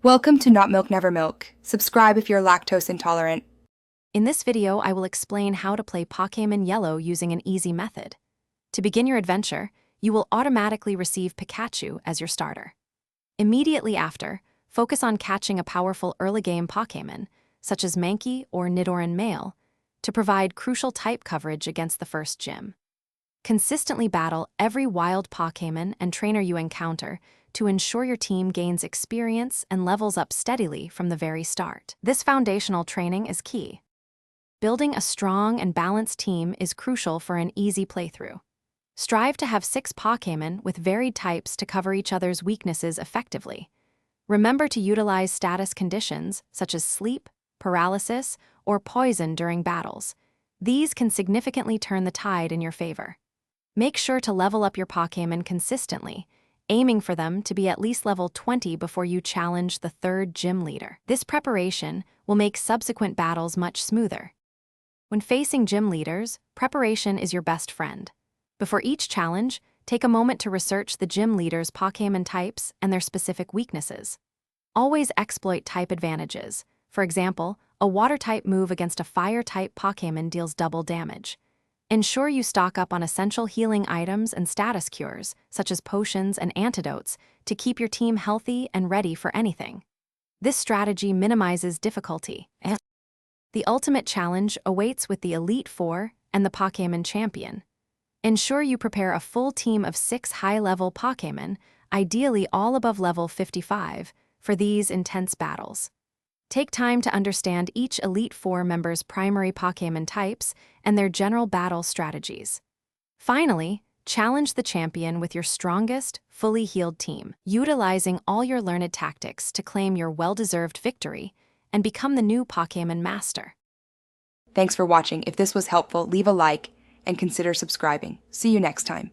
Welcome to Not Milk Never Milk. Subscribe if you're lactose intolerant. In this video, I will explain how to play Pokémon Yellow using an easy method. To begin your adventure, you will automatically receive Pikachu as your starter. Immediately after, focus on catching a powerful early-game Pokémon, such as Mankey or Nidoran male, to provide crucial type coverage against the first gym. Consistently battle every wild Pokémon and trainer you encounter to ensure your team gains experience and levels up steadily from the very start. This foundational training is key. Building a strong and balanced team is crucial for an easy playthrough. Strive to have 6 Pokémon with varied types to cover each other's weaknesses effectively. Remember to utilize status conditions such as sleep, paralysis, or poison during battles. These can significantly turn the tide in your favor. Make sure to level up your Pokémon consistently, aiming for them to be at least level 20 before you challenge the 3rd gym leader. This preparation will make subsequent battles much smoother. When facing gym leaders, preparation is your best friend. Before each challenge, take a moment to research the gym leader's Pokémon types and their specific weaknesses. Always exploit type advantages. For example, a water-type move against a fire-type Pokémon deals double damage. Ensure you stock up on essential healing items and status cures, such as potions and antidotes, to keep your team healthy and ready for anything. This strategy minimizes difficulty. The ultimate challenge awaits with the Elite Four and the Pokémon Champion. Ensure you prepare a full team of 6 high-level Pokémon, ideally all above level 55, for these intense battles. Take time to understand each Elite Four member's primary Pokémon types and their general battle strategies. Finally, challenge the champion with your strongest, fully healed team, utilizing all your learned tactics to claim your well-deserved victory and become the new Pokémon Master. Thanks for watching. If this was helpful, leave a like and consider subscribing. See you next time.